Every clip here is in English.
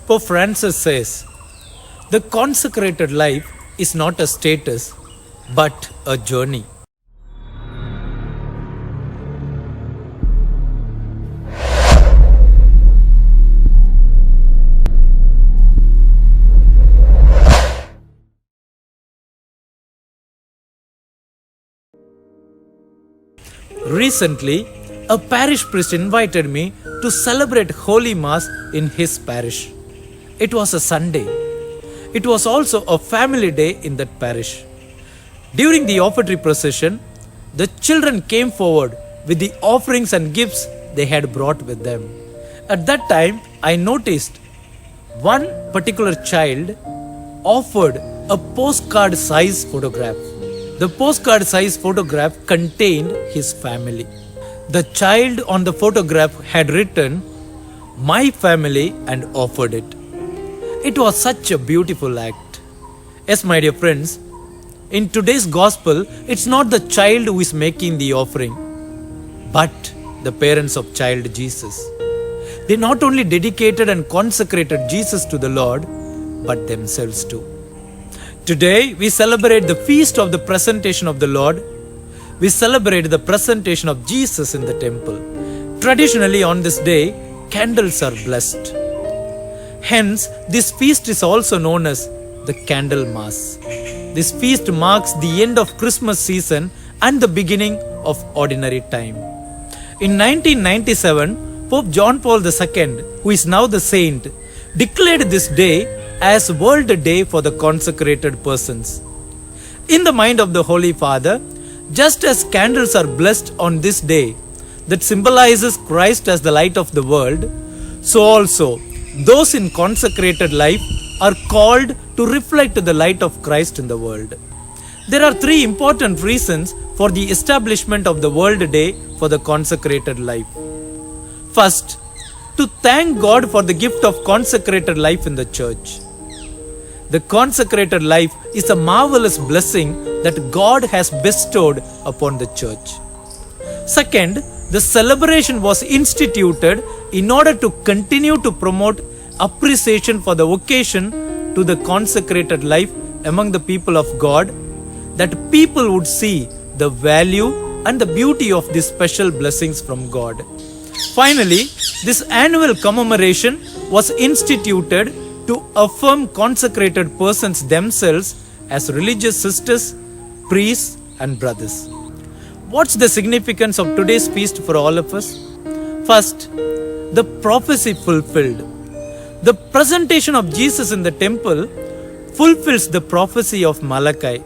Pope Francis says, the consecrated life is not a status, but a journey. Recently, a parish priest invited me to celebrate Holy Mass in his parish. It was a Sunday. It was also a family day in that parish. During the offertory procession, the children came forward with the offerings and gifts they had brought with them. At that time, I noticed one particular child offered a postcard-size photograph. The postcard-size photograph contained his family. The child on the photograph had written, "My family," and offered it. It was such a beautiful act. Yes, my dear friends, in today's gospel, it's not the child who is making the offering, but the parents of child Jesus. They not only dedicated and consecrated Jesus to the Lord, but themselves too. Today, we celebrate the feast of the presentation of the Lord. We celebrate the presentation of Jesus in the temple. Traditionally, on this day, candles are blessed. Hence, this feast is also known as the Candle Mass. This feast marks the end of Christmas season and the beginning of ordinary time. In 1997, Pope John Paul II, who is now the saint, declared this day as World Day for the consecrated persons. In the mind of the Holy Father, just as candles are blessed on this day that symbolizes Christ as the light of the world, so also those in consecrated life are called to reflect the light of Christ in the world. There are three important reasons for the establishment of the World Day for the consecrated life. First, to thank God for the gift of consecrated life in the church. The consecrated life is a marvelous blessing that God has bestowed upon the church. Second, the celebration was instituted in order to continue to promote appreciation for the occasion to the consecrated life among the people of God, that people would see the value and the beauty of these special blessings from God. Finally, this annual commemoration was instituted to affirm consecrated persons themselves as religious sisters, priests, and brothers. What's the significance of today's feast for all of us? First, the prophecy fulfilled. The presentation of Jesus in the temple fulfills the prophecy of Malachi.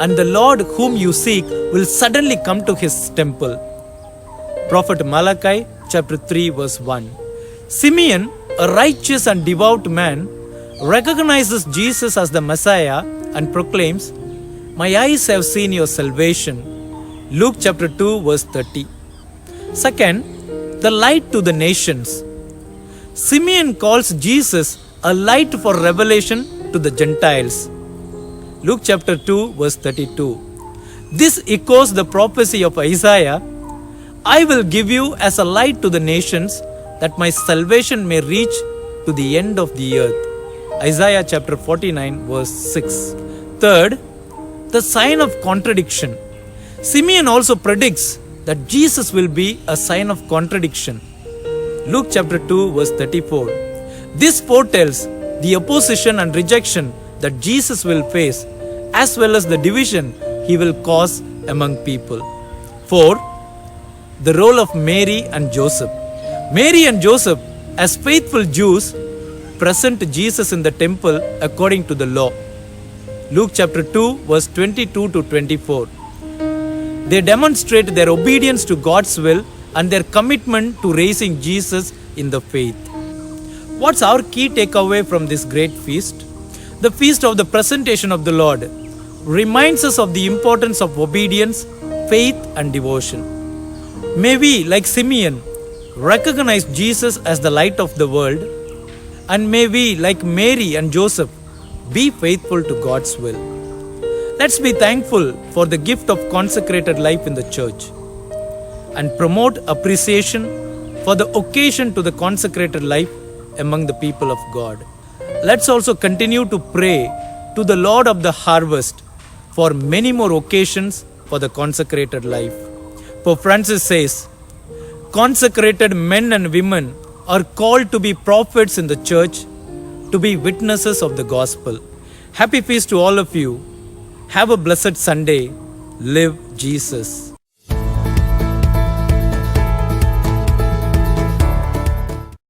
And the Lord whom you seek will suddenly come to his temple. Prophet Malachi chapter 3 verse 1. Simeon, a righteous and devout man, recognizes Jesus as the Messiah and proclaims, "My eyes have seen your salvation." Luke chapter 2 verse 30. Second, the light to the nations. Simeon calls Jesus a light for revelation to the Gentiles. Luke chapter 2 verse 32. This echoes the prophecy of Isaiah, "I will give you as a light to the nations, that my salvation may reach to the end of the earth." Isaiah chapter 49 verse 6. Third, the sign of contradiction. Simeon also predicts that Jesus will be a sign of contradiction. Luke chapter 2 verse 34. This foretells the opposition and rejection that Jesus will face, as well as the division he will cause among people. Fourth, the role of Mary and Joseph. Mary and Joseph, as faithful Jews, present Jesus in the temple according to the law. Luke chapter 2 verse 22 to 24. They demonstrate their obedience to God's will and their commitment to raising Jesus in the faith. What's our key takeaway from this great feast? The feast of the presentation of the Lord reminds us of the importance of obedience, faith, and devotion. May we, like Simeon, recognize Jesus as the light of the world, and may we, like Mary and Joseph, be faithful to God's will. Let's be thankful for the gift of consecrated life in the church and promote appreciation for the occasion to the consecrated life among the people of God. Let's also continue to pray to the Lord of the harvest for many more occasions for the consecrated life. Pope Francis says, consecrated men and women are called to be prophets in the church, to be witnesses of the gospel. Happy feast to all of you. Have a blessed Sunday. Live Jesus.